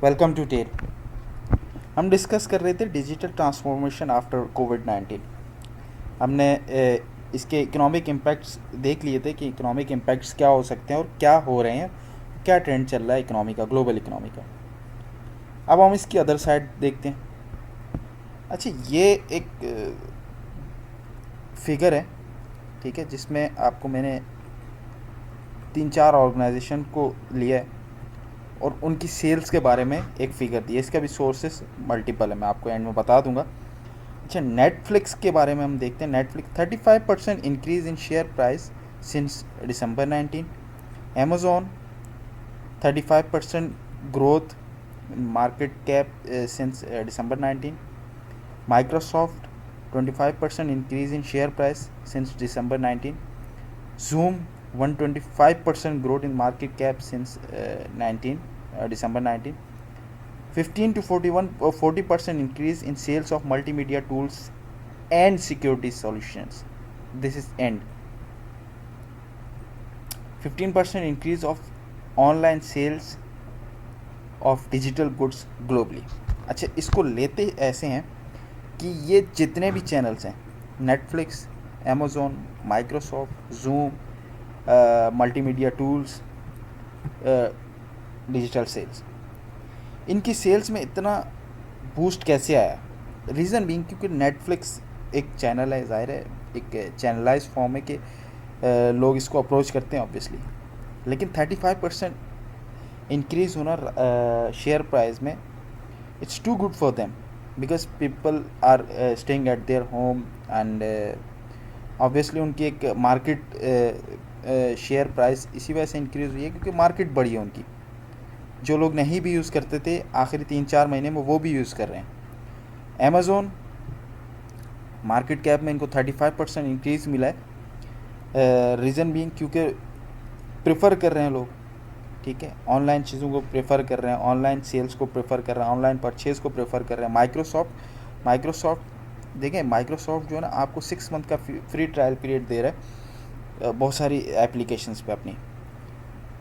Welcome to tell. हम discuss कर रहे थे डिजिटल ट्रांसफॉर्मेशन आफ्टर कोविड-19। हमने इसके इकोनॉमिक इम्पैक्ट्स देख लिए थे कि इकोनॉमिक इम्पैक्ट्स क्या हो सकते हैं और क्या हो रहे हैं, क्या ट्रेंड चल रहा है इकोनॉमी का, ग्लोबल इकोनॉमी का। अब हम इसकी अदर साइड देखते हैं। अच्छा, ये एक फिगर है, ठीक है, जिसमें आपको मैंने 3-4 ऑर्गेनाइजेशन को लिया है और उनकी सेल्स के बारे में एक फ़िगर दी है। इसका भी सोर्सेस मल्टीपल है, मैं आपको एंड में बता दूंगा। अच्छा, नेटफ्लिक्स के बारे में हम देखते हैं। Netflix 35% increase in share price since December 19। Amazon 35% growth market cap since December 19। Microsoft 25% increase in share price since December 19। Zoom 125% growth in market cap since 19 December 19. 15 to 40% increase in sales of multimedia tools and security solutions. This is end. 15% increase of online sales of digital goods globally. अच्छा, इसको लेते ऐसे हैं कि ये जितने भी channels हैं, Netflix, Amazon, Microsoft, Zoom, multimedia tools, digital sales, इनकी सेल्स में इतना बूस्ट कैसे आया? रीज़न बीइंग क्योंकि नेटफ्लिक्स एक चैनल है, ज़ाहिर है एक चैनलाइज फॉर्म है कि लोग इसको अप्रोच करते हैं ऑब्वियसली। लेकिन 35% इंक्रीज़ होना शेयर प्राइस में, it's too good for them because people are staying at their home and obviously उनकी एक मार्केट शेयर प्राइस इसी वजह से इंक्रीज़ हुई है क्योंकि मार्केट बढ़ी है उनकी। जो लोग नहीं भी यूज़ करते थे आखिरी 3-4 महीने में, वो भी यूज़ कर रहे हैं। अमेज़ोन मार्केट कैप में इनको 35% इंक्रीज़ मिला है। रीज़न बीइंग क्योंकि प्रेफर कर रहे हैं लोग, ठीक है, ऑनलाइन चीज़ों को प्रेफर कर रहे हैं, ऑनलाइन सेल्स को प्रेफर कर रहे हैं, ऑनलाइन परचेज़ को प्रेफर कर रहे हैं। माइक्रोसॉफ्ट देखें, माइक्रोसॉफ्ट जो है ना आपको 6 मंथ का फ्री ट्रायल पीरियड दे रहा है बहुत सारी एप्लीकेशंस पे अपनी,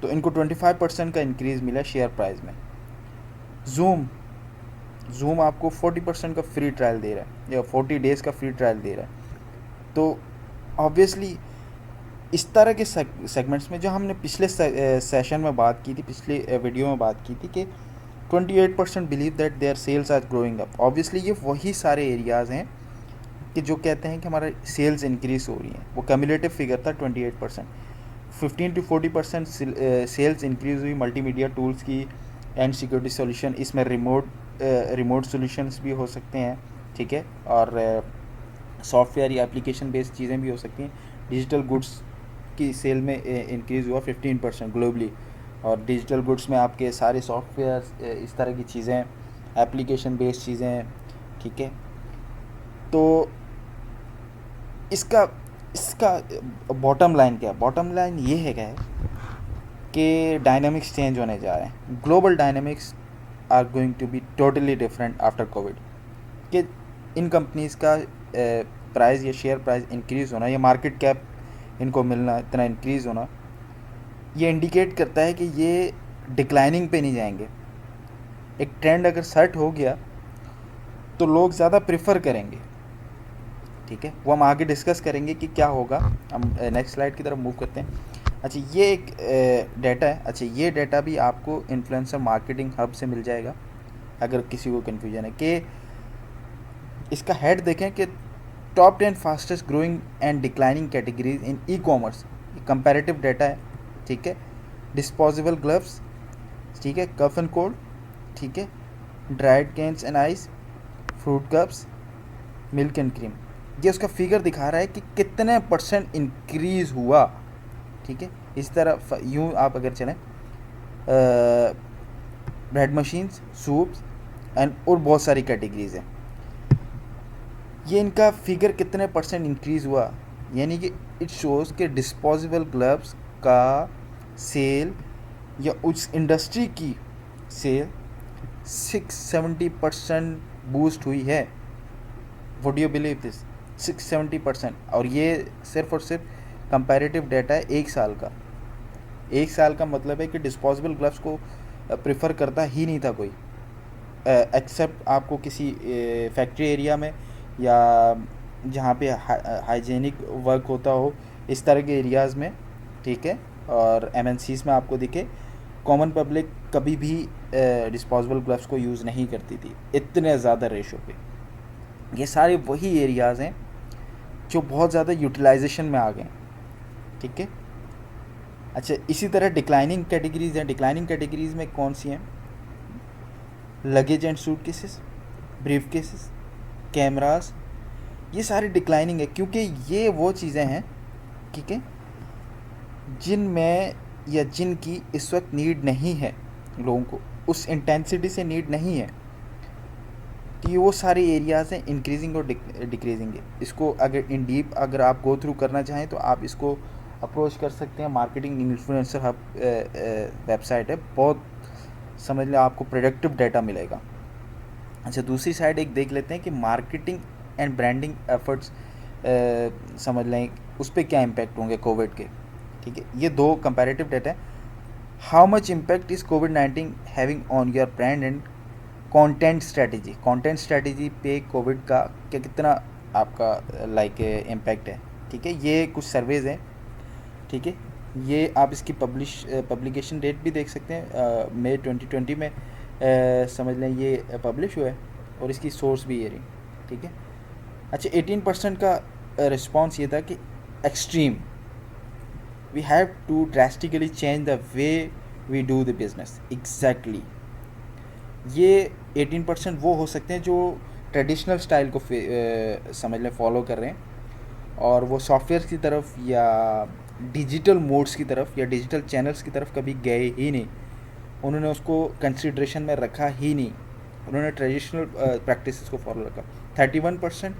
तो इनको 25% का इंक्रीज़ मिला शेयर प्राइस में। जूम आपको 40% का फ्री ट्रायल दे रहा है या 40 डेज़ का फ्री ट्रायल दे रहा है। तो ऑब्वियसली इस तरह के सेगमेंट्स में जो हमने पिछले सेशन में बात की थी, पिछले वीडियो में बात की थी कि 28% believe that their sales are growing up. Obviously ये वही सारे एरियाज़ हैं कि जो कहते हैं कि हमारा सेल्स इंक्रीज हो रही हैं। वो कम्युलेटिव फिगर था 28%। 15 to 40% सेल्स इंक्रीज हुई मल्टीमीडिया टूल्स की एंड सिक्योरिटी सॉल्यूशन। इसमें रिमोट सॉल्यूशंस भी हो सकते हैं, ठीक है, और सॉफ्टवेयर या एप्लीकेशन बेस्ड चीज़ें भी हो सकती हैं। डिजिटल गुड्स की सेल में इंक्रीज़ हुआ 15% ग्लोबली, और डिजिटल गुड्स में आपके सारे सॉफ्टवेयर, इस तरह की चीज़ें, एप्लीकेशन बेस्ड चीज़ें, ठीक है। तो इसका बॉटम लाइन क्या है? बॉटम लाइन ये है क्या है कि डायनामिक्स चेंज होने जा रहे हैं। Global dynamics are going to be totally different after Covid. कि इन कंपनीज़ का प्राइस या शेयर प्राइस इंक्रीज़ होना या मार्केट कैप इनको मिलना इतना इंक्रीज़ होना, ये इंडिकेट करता है कि ये डिक्लाइनिंग पे नहीं जाएंगे। एक ट्रेंड अगर सेट हो गया तो लोग ज़्यादा प्रेफर करेंगे, ठीक है। वो हम आगे डिस्कस करेंगे कि क्या होगा। हम नेक्स्ट स्लाइड की तरफ मूव करते हैं। अच्छा, ये एक डेटा है। अच्छा, ये डेटा भी आपको इन्फ्लुएंसर मार्केटिंग हब से मिल जाएगा अगर किसी को कन्फ्यूजन है। कि इसका हेड देखें कि top 10 fastest growing and declining categories in e commerce, comparative data है, ठीक है। डिस्पोजेबल ग्लव्स, ठीक है, कफ एंड कोल्ड, ठीक है, dried cans and ice, fruit cups, milk and cream. ये उसका फिगर दिखा रहा है कि कितने % इंक्रीज़ हुआ, ठीक है। इस तरह यूँ आप अगर चलें, ब्रेड मशीन्स, सूप्स एंड और बहुत सारी कैटेगरीज हैं। ये इनका फिगर कितने % इंक्रीज़ हुआ, यानी कि इट शोज़ कि डिस्पोजेबल ग्लव्स का सेल या उस इंडस्ट्री की सेल 670% बूस्ट हुई है। Would you believe this? 670%। और ये सिर्फ और सिर्फ कंपैरेटिव डेटा है 1 साल का। 1 साल का मतलब है कि डिस्पोजेबल ग्लव्स को प्रेफर करता ही नहीं था कोई, एक्सेप्ट आपको किसी फैक्ट्री एरिया में या जहाँ पे हाइजीनिक वर्क होता हो, इस तरह के एरियाज़ में, ठीक है, और एमएनसीज में आपको दिखे, कॉमन पब्लिक कभी भी डिस्पोजेबल ग्लव्स को यूज़ नहीं करती थी इतने ज़्यादा रेशो पे। ये सारे वही एरियाज़ हैं जो बहुत ज़्यादा यूटिलाइजेशन में आ गए, ठीक है। अच्छा, इसी तरह डिक्लाइनिंग कैटेगरीज हैं। डिक्लाइनिंग कैटेगरीज में कौन सी हैं? Luggage and suit cases, brief cases, cameras, ये सारे डिक्लाइनिंग है, क्योंकि ये वो चीज़ें हैं, ठीक है, जिनमें या जिनकी इस वक्त नीड नहीं है, लोगों को उस इंटेंसिटी से नीड नहीं है। तो ये वो सारे एरियाज़ हैं इंक्रीजिंग और डिक्रीजिंग है। इसको अगर इन डीप अगर आप गो थ्रू करना चाहें तो आप इसको अप्रोच कर सकते हैं। मार्केटिंग इन्फ्लुएंसर हब वेबसाइट है, बहुत समझ लें आपको प्रोडक्टिव डाटा मिलेगा। अच्छा, दूसरी साइड एक देख लेते हैं कि मार्केटिंग एंड ब्रांडिंग एफर्ट्स समझ लें उस पर क्या इम्पैक्ट होंगे कोविड के, ठीक है। ये दो कंपैरेटिव डाटा है। How much impact is covid having on your brand and content strategy. Content strategy पे कोविड का क्या कितना आपका इम्पैक्ट है, ठीक है। ये कुछ सर्वेज हैं, ठीक है। ये आप इसकी पब्लिकेशन डेट भी देख सकते हैं, मई 2020 में समझ लें ये पब्लिश हुआ है, और इसकी सोर्स भी ये रही, ठीक है। अच्छा, 18% का रिस्पॉन्स ये था कि extreme, we have to drastically change the way we do the business. Exactly, ये 18% वो हो सकते हैं जो ट्रेडिशनल स्टाइल को समझ लें फॉलो कर रहे हैं, और वो सॉफ्टवेयर की तरफ या डिजिटल मोड्स की तरफ या डिजिटल चैनल्स की तरफ कभी गए ही नहीं। उन्होंने उसको कंसिड्रेशन में रखा ही नहीं, उन्होंने ट्रेडिशनल प्रैक्टिसेस को फॉलो रखा। 31%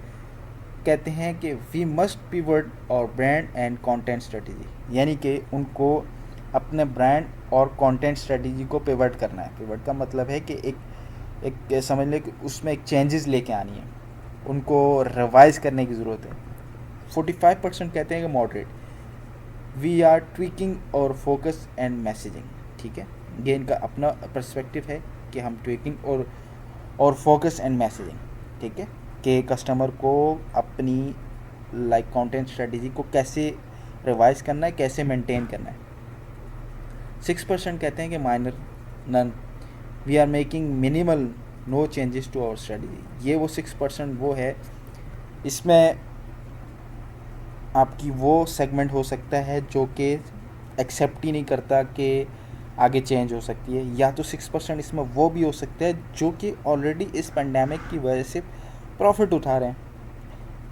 कहते हैं कि वी मस्ट पिवट और ब्रांड एंड कंटेंट स्ट्रेटजी, यानी कि उनको अपने ब्रांड और कंटेंट स्ट्रेटजी को पिवट करना है। पिवट का मतलब है कि एक समझ लें कि उसमें एक चेंजेस लेके आनी है, उनको रिवाइज करने की ज़रूरत है। 45% कहते हैं कि मॉडरेट, वी आर ट्विकिंग और फोकस एंड मैसेजिंग, ठीक है। ये इनका अपना पर्सपेक्टिव है कि हम ट्विकिंग और फोकस एंड मैसेजिंग, ठीक है, कि कस्टमर को अपनी कंटेंट स्ट्रेटजी को कैसे रिवाइज करना है, कैसे मेंटेन करना है। 6% कहते हैं कि minor, none, we are making minimal, no changes to our strategy. ये वो 6% वो है, इसमें आपकी वो सेगमेंट हो सकता है जो कि एक्सेप्ट ही नहीं करता कि आगे चेंज हो सकती है, या तो 6% इसमें वो भी हो सकता है जो कि ऑलरेडी इस पेंडेमिक की वजह से प्रॉफिट उठा रहे हैं।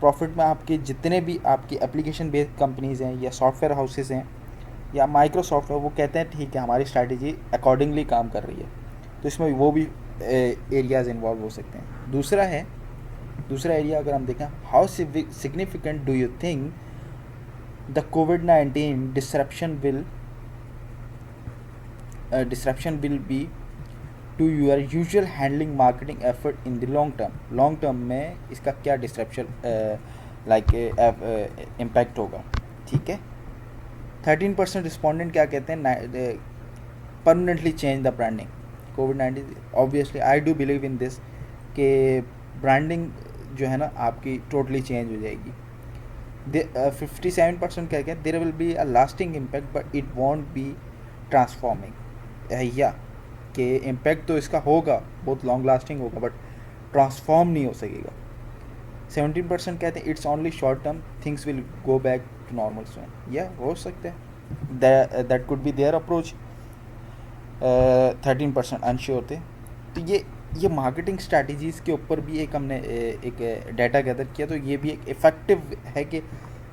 प्रॉफिट में आपके जितने भी आपकी एप्लीकेशन बेस्ड कंपनीज़ हैं या सॉफ्टवेयर हाउसेस हैं या माइक्रोसॉफ्ट है, वो कहते हैं ठीक है हमारी स्ट्रैटेजी अकॉर्डिंगली काम कर रही है, तो इसमें वो भी एरियाज़ इन्वॉल्व हो सकते हैं। दूसरा एरिया अगर हम देखें, how significant do you think the COVID-19 disruption will be to your usual handling marketing effort in the long term। Long term में इसका क्या डिस्ट्रप्शन इम्पैक्ट होगा, ठीक है। 13% रिस्पोंडेंट क्या कहते हैं, permanently change the branding. COVID-19 obviously I do believe in this कि ब्रांडिंग जो है ना आपकी टोटली चेंज हो जाएगी। 57% क्या कहते हैं, there will be a lasting impact but it won't be transforming. या कि इम्पैक्ट तो इसका होगा, बहुत लॉन्ग लास्टिंग होगा, बट ट्रांसफॉर्म नहीं हो सकेगा। 17% कहते हैं it's only short term, things will go back to normal soon. या हो सकता है, that could be their approach. 13% unsure थे। तो ये मार्केटिंग स्ट्रैटेजीज़ के ऊपर भी एक हमने एक डाटा गैदर किया, तो ये भी एक इफ़ेक्टिव है कि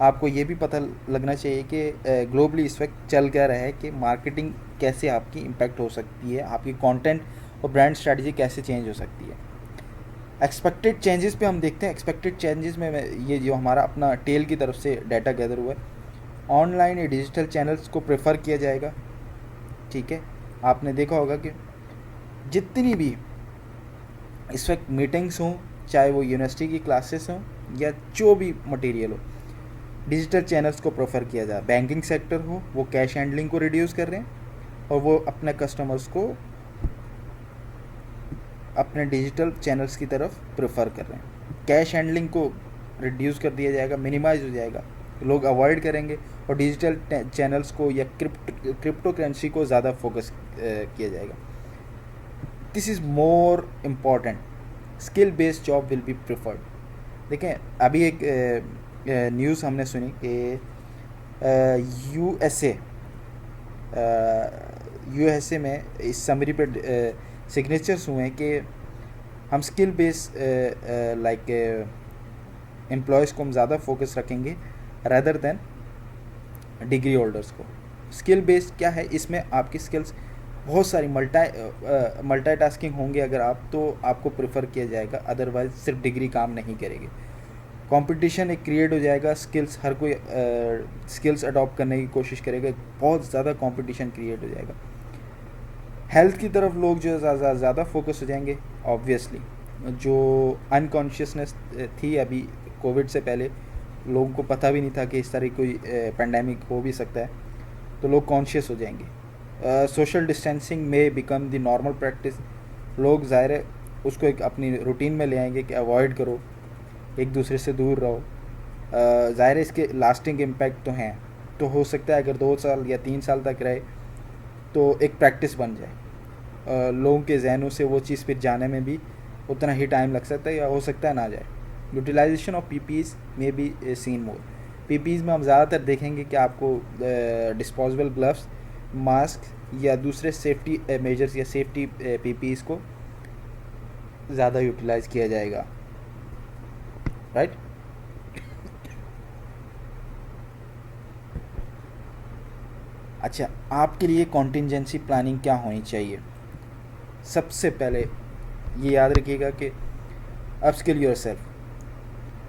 आपको ये भी पता लगना चाहिए कि ग्लोबली इस वक्त चल क्या रहा है, कि मार्केटिंग कैसे आपकी इम्पैक्ट हो सकती है, आपकी कंटेंट और ब्रांड स्ट्रैटेजी कैसे चेंज हो सकती है। एक्सपेक्टेड चेंजेस पे हम देखते हैं। एक्सपेक्टेड चेंजेस में ये जो हमारा अपना टेल की तरफ से डाटा गैदर हुआ है, ऑनलाइन या डिजिटल चैनल्स को प्रेफर किया जाएगा, ठीक है। आपने देखा होगा कि जितनी भी इस वक्त मीटिंग्स हों, चाहे वो यूनिवर्सिटी की क्लासेस हों या जो भी मटेरियल हो, डिजिटल चैनल्स को प्रेफर किया जाए। बैंकिंग सेक्टर हो, वो कैश हैंडलिंग को रिड्यूस कर रहे हैं और वो अपने कस्टमर्स को अपने डिजिटल चैनल्स की तरफ प्रेफर कर रहे हैं। कैश हैंडलिंग को रिड्यूस कर दिया जाएगा, मिनिमाइज हो जाएगा, लोग अवॉइड करेंगे और डिजिटल चैनल्स को या क्रिप्टो करेंसी को ज़्यादा फोकस किया जाएगा। This is more important, skill based job will be preferred. देखें, अभी एक न्यूज़ हमने सुनी कि यूएसए में इस समरी पे सिग्नेचर्स हुए हैं कि हम स्किल बेस लाइक एम्प्लॉयज़ को हम ज़्यादा फोकस रखेंगे रदर देन डिग्री होल्डर्स को। स्किल बेस्ड क्या है, इसमें आपकी स्किल्स बहुत सारी मल्टीटास्किंग होंगे अगर आप, तो आपको प्रेफर किया जाएगा, अदरवाइज सिर्फ डिग्री काम नहीं करेगी। कंपटीशन एक क्रिएट हो जाएगा, स्किल्स हर कोई स्किल्स अडॉप्ट करने की कोशिश करेगा, बहुत ज़्यादा कंपटीशन क्रिएट हो जाएगा। हेल्थ की तरफ लोग जो ज़्यादा फोकस हो जाएंगे ऑब्वियसली। जो अनकॉन्शियसनेस थी अभी कोविड से पहले, लोगों को पता भी नहीं था कि इस तरह कोई पेंडेमिक हो भी सकता है, तो लोग कॉन्शियस हो जाएंगे। सोशल डिस्टेंसिंग में बिकम द नॉर्मल प्रैक्टिस, लोग ज़ाहिर है उसको एक अपनी रूटीन में ले आएंगे कि अवॉइड करो, एक दूसरे से दूर रहो। ज़ाहिर है इसके लास्टिंग इम्पैक्ट तो हैं, तो हो सकता है अगर 2 साल या 3 साल तक रहे तो एक प्रैक्टिस बन जाए। लोगों के जहनों से वो चीज़ फिर जाने में भी उतना ही टाइम लग सकता है या हो सकता है ना जाए। यूटिलाइजेशन ऑफ पीपीज़ में बी सीन मोर। पीपीज़ में हम ज़्यादातर देखेंगे कि आपको डिस्पोजेबल ग्लव्स, मास्क या दूसरे सेफ्टी मेजर्स या सेफ्टी पीपीज़ को ज़्यादा यूटिलाइज़ किया जाएगा, राइट। अच्छा, आपके लिए कॉन्टिजेंसी प्लानिंग क्या होनी चाहिए? सबसे पहले ये याद रखिएगा कि upskill yourself.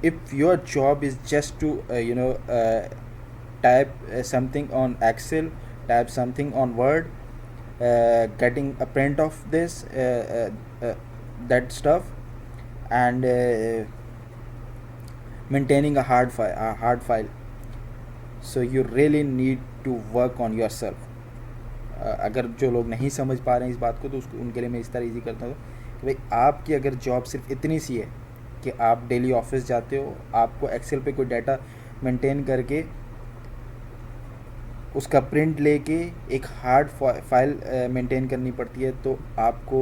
If your job is just to type something on Excel, type something on Word, getting a print of this that stuff, and maintaining a hard file, so you really need to work on yourself. अगर जो लोग नहीं समझ पा रहे हैं इस बात को, तो उसको उनके लिए मैं इस तरह ईजी करता हूँ कि भाई आपकी अगर जॉब सिर्फ इतनी सी है कि आप डेली ऑफिस जाते हो, आपको एक्सेल पे कोई डाटा मेंटेन करके उसका प्रिंट लेके एक हार्ड फाइल मेंटेन करनी पड़ती है, तो आपको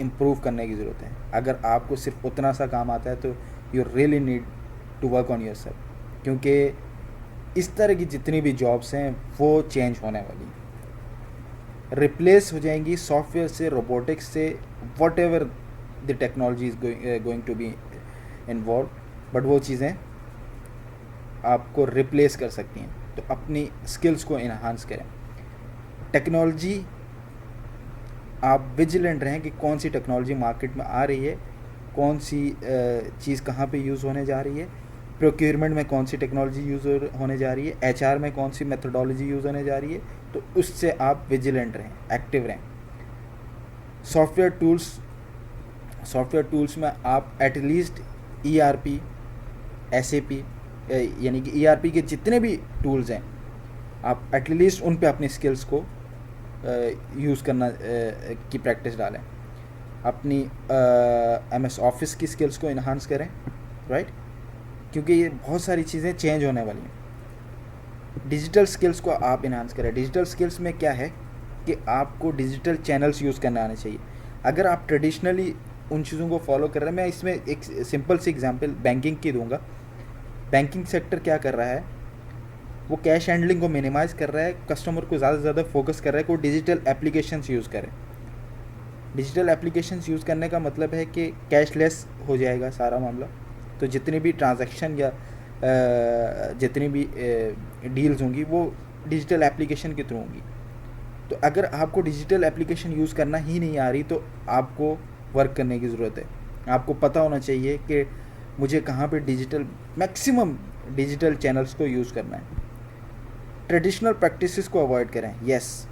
इम्प्रूव करने की ज़रूरत है। अगर आपको सिर्फ उतना सा काम आता है तो you really need to work on yourself, क्योंकि इस तरह की जितनी भी जॉब्स हैं वो चेंज होने वाली, रिप्लेस हो जाएंगी सॉफ्टवेयर से, रोबोटिक्स से, whatever the technology is going to be involve, but वो चीज़ें आपको रिप्लेस कर सकती हैं। तो अपनी स्किल्स को इन्हांस करें। टेक्नोलॉजी, आप विजिलेंट रहें कि कौन सी टेक्नोलॉजी मार्केट में आ रही है, कौन सी चीज़ कहाँ पे यूज़ होने जा रही है, प्रोक्योरमेंट में कौन सी टेक्नोलॉजी यूज़ होने जा रही है, एचआर में कौन सी मेथोडोलॉजी यूज़ होने जा रही है, तो उससे आप विजिलेंट रहें, एक्टिव रहें। सॉफ्टवेयर टूल्स में आप एटलीस्ट ERP, SAP, यानी कि ERP के जितने भी टूल्स हैं, आप एटलीस्ट उन पे अपनी स्किल्स को यूज़ करना की प्रैक्टिस डालें। अपनी MS ऑफिस की स्किल्स को इन्हांस करें, राइट, क्योंकि ये बहुत सारी चीज़ें चेंज होने वाली हैं। डिजिटल स्किल्स को आप इन्हांस करें। डिजिटल स्किल्स में क्या है कि आपको डिजिटल चैनल्स यूज़ करने आने चाहिए। अगर आप ट्रेडिशनली उन चीज़ों को फॉलो कर रहे हैं, मैं इसमें एक सिंपल सी एग्जांपल बैंकिंग की दूंगा। बैंकिंग सेक्टर क्या कर रहा है, वो कैश हैंडलिंग को मिनिमाइज़ कर रहा है, कस्टमर को ज़्यादा से ज़्यादा फोकस कर रहा है कि वो डिजिटल एप्लीकेशंस यूज़ करें। डिजिटल एप्लीकेशंस यूज़ करने का मतलब है कि कैशलेस हो जाएगा सारा मामला, तो जितनी भी ट्रांजैक्शन या जितनी भी डील्स होंगी वो डिजिटल एप्लीकेशन के थ्रू होंगी। तो अगर आपको डिजिटल एप्लीकेशन यूज़ करना ही नहीं आ रही, तो आपको वर्क करने की ज़रूरत है। आपको पता होना चाहिए कि मुझे कहाँ पे मैक्सिमम डिजिटल चैनल्स को यूज़ करना है। ट्रेडिशनल प्रैक्टिसेस को अवॉइड करें। यस,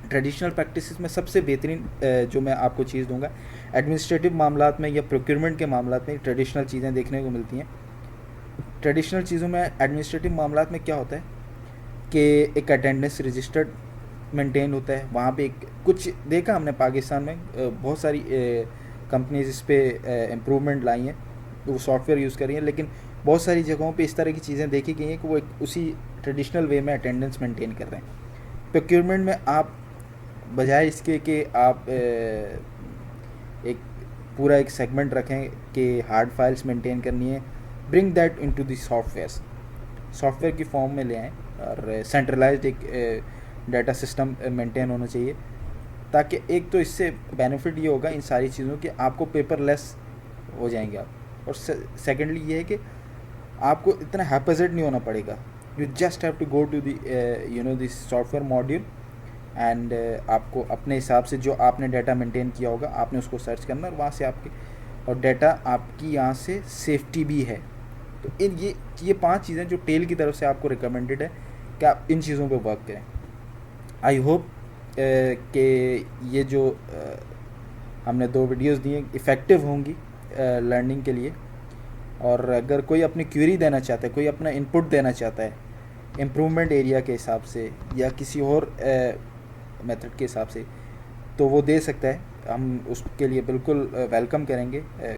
ट्रेडिशनल प्रैक्टिसेस में सबसे बेहतरीन जो मैं आपको चीज़ दूंगा, एडमिनिस्ट्रेटिव मामलात में या प्रोक्योरमेंट के मामलात में ट्रेडिशनल चीज़ें देखने को मिलती हैं। ट्रेडिशनल चीज़ों में एडमिनिस्ट्रेटिव मामलात में क्या होता है कि एक अटेंडेंस रजिस्टर्ड मेंटेन होता है वहाँ पे। एक कुछ देखा हमने पाकिस्तान में बहुत सारी कंपनीज इस पे इम्प्रूवमेंट लाई हैं, वो सॉफ्टवेयर यूज़ कर रही हैं, लेकिन बहुत सारी जगहों पे इस तरह की चीज़ें देखी गई हैं कि वो एक उसी ट्रेडिशनल वे में अटेंडेंस मेंटेन कर रहे हैं। प्रोक्योरमेंट में आप बजाय इसके कि आप एक पूरा एक सेगमेंट रखें कि हार्ड फाइल्स मेंटेन करनी है, bring that into the software की फॉर्म में ले आएँ और सेंट्रलाइज्ड एक डाटा सिस्टम मेंटेन होना चाहिए, ताकि एक तो इससे बेनिफिट ये होगा इन सारी चीज़ों कि आपको पेपरलेस हो जाएंगे आप, और सेकेंडली ये है कि आपको इतना हैपेजेड नहीं होना पड़ेगा। You just have to go to the this software module and आपको अपने हिसाब से जो आपने डाटा मेंटेन किया होगा आपने उसको सर्च करना, और वहाँ से आपके और डाटा आपकी यहाँ से सेफ्टी भी है। तो इन ये 5 चीज़ें जो टेल की तरफ से आपको रिकमेंडेड है कि आप इन चीज़ों पे वर्क करें। आई होप कि ये जो हमने 2 वीडियोस दिए इफ़ेक्टिव होंगी लर्निंग के लिए। और अगर कोई अपनी क्वेरी देना चाहता है, कोई अपना इनपुट देना चाहता है इम्प्रूवमेंट एरिया के हिसाब से या किसी और मेथड के हिसाब से, तो वो दे सकता है। हम उसके लिए बिल्कुल वेलकम करेंगे।